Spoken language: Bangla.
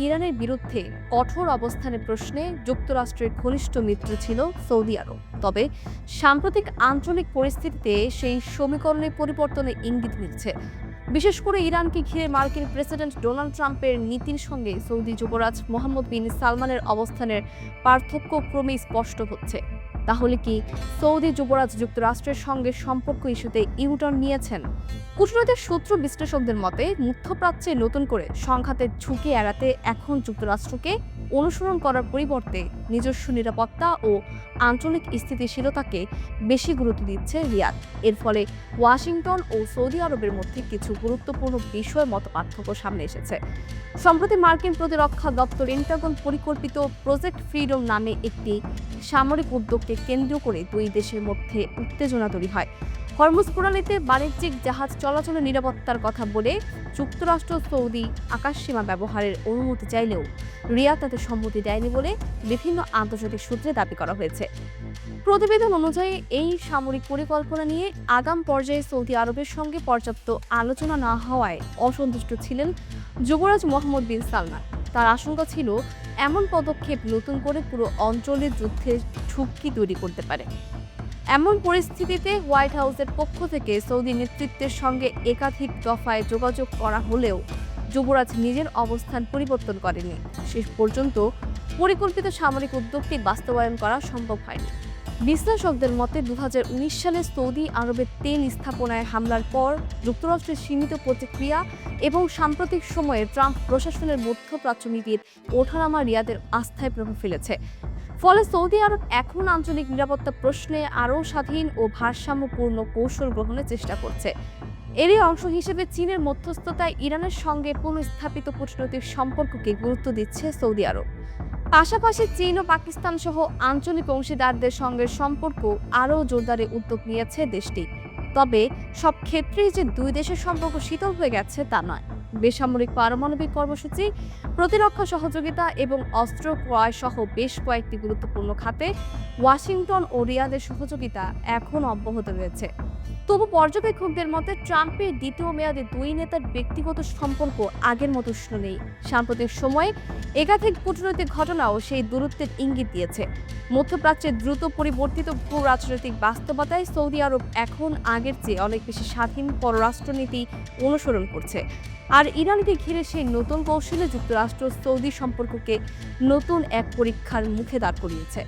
ইরানের বিরুদ্ধে কঠোর অবস্থানের প্রশ্নে যুক্তরাষ্ট্রের ঘনিষ্ঠ মিত্র ছিল সৌদি আরব। তবে সাম্প্রতিক আঞ্চলিক পরিস্থিতিতে সেই সমীকরণে পরিবর্তনের ইঙ্গিত মিলছে। বিশেষ করে ইরানকে ঘিরে মার্কিন প্রেসিডেন্ট ডোনাল্ড ট্রাম্পের নীতির সঙ্গে সৌদি যুবরাজ মোহাম্মদ বিন সালমানের অবস্থানের পার্থক্য ক্রমেই স্পষ্ট হচ্ছে। তাহলে কি সৌদি যুবরাজ যুক্তরাষ্ট্রের সঙ্গে সম্পর্ক ইস্যুতে ইউটার্ন নিয়েছেন? কূটনৈতিক সূত্র বিশ্লেষকদের মতে মধ্যপ্রাচ্যে নতুন করে সংঘাতের ঝুঁকি এড়াতে এখন যুক্তরাষ্ট্রকে অনুসরণ করার পরিবর্তে নিজস্ব নিরাপত্তা ও আঞ্চলিক স্থিতিশীলতাকে বেশি গুরুত্ব দিচ্ছে রিয়াদ। এর ফলে ওয়াশিংটন ও সৌদি আরবের মধ্যে কিছু গুরুত্বপূর্ণ বিষয় মত পার্থক্য সামনে এসেছে। সম্প্রতি মার্কিন প্রতিরক্ষা দপ্তর পেন্টাগন পরিকল্পিত প্রজেক্ট ফ্রিডম নামে একটি সামরিক উদ্যোগকে কেন্দ্র করে দুই দেশের মধ্যে উত্তেজনা তৈরি হয়। হরমুজ প্রণালীতে বাণিজ্যিক জাহাজ চলাচলের নিরাপত্তার কথা বলে যুক্তরাষ্ট্র সৌদি আকাশসীমা ব্যবহারের অনুমতি চাইলেও রিয়াদ তাতে সম্মতি দেয়নি বলে বিভিন্ন আন্তর্জাতিক সূত্রে দাবি করা হয়েছে। প্রতিবেদন অনুযায়ী এই সামরিক পরিকল্পনা নিয়ে আগাম পর্যায়ে সৌদি আরবের সঙ্গে পর্যাপ্ত আলোচনা না হওয়ায় অসন্তুষ্ট ছিলেন যুবরাজ মোহাম্মদ বিন সালমান। তার আশঙ্কা ছিল এমন পদক্ষেপ নতুন করে পুরো অঞ্চলের যুদ্ধের ঝুঁকি তৈরি করতে পারে। এমন পরিস্থিতিতে হোয়াইট হাউসের পক্ষ থেকে সৌদি নেতৃত্বের সঙ্গে একাধিক দফায় যোগাযোগ করা হলেও যুবরাজ নিজের অবস্থান পরিবর্তন করেনি। শেষ পর্যন্ত পরিকল্পিত সামরিক উদ্যোগটি বাস্তবায়ন করা সম্ভব হয়নি। বিশ্লেষকদের মতে 2019 সালে সৌদি আরবের তেল স্থাপনায় হামলার পর যুক্তরাষ্ট্রের সীমিত প্রতিক্রিয়া এবং সাম্প্রতিক সময়ে ট্রাম্প প্রশাসনের মধ্যপ্রাচ্য নীতির ওঠানামা রিয়াদের আস্থায় প্রভাব ফেলেছে। ফলে সৌদি আরব এখন আঞ্চলিক নিরাপত্তা প্রশ্নে আরও স্বাধীন ও ভারসাম্যপূর্ণ কৌশল গ্রহণের চেষ্টা করছে। এরই অংশ হিসেবে চীনের মধ্যস্থতায় ইরানের সঙ্গে পুনঃস্থাপিত কূটনৈতিক সম্পর্ককে গুরুত্ব দিচ্ছে সৌদি আরব। পাশাপাশি চীন ও পাকিস্তান সহ আঞ্চলিক অংশীদারদের সঙ্গে সম্পর্ক আরও জোরদারে উদ্যোগ নিয়েছে দেশটি। তবে সব ক্ষেত্রেই যে দুই দেশের সম্পর্ক শীতল হয়ে গেছে তা নয়। বেসামরিক পারমাণবিক কর্মসূচি, প্রতিরক্ষা সহযোগিতা এবং অস্ত্র ক্রয় সহ বেশ কয়েকটি গুরুত্বপূর্ণ খাতে ওয়াশিংটন ও রিয়াদের সহযোগিতা এখন অব্যাহত রয়েছে। তবু পর্যবেক্ষকদের মতে ট্রাম্পের দ্বিতীয় মেয়াদে দুই নেতার ব্যক্তিগত সম্পর্ক আগের মতো উষ্ণ নেই। সাম্প্রতিক সময়ে একাধিক কূটনৈতিক ঘটনাও সেই দূরত্বের ইঙ্গিত দিয়েছে। মধ্যপ্রাচ্যের দ্রুত পরিবর্তিত ভূ রাজনৈতিক বাস্তবতায় সৌদি আরব এখন আগের চেয়ে অনেক বেশি স্বাধীন পররাষ্ট্রনীতি অনুসরণ করছে। আর ইরানকে ঘিরে সেই নতুন কৌশলে যুক্তরাষ্ট্র সৌদি সম্পর্ককে নতুন এক পরীক্ষার মুখে দাঁড় করিয়েছে।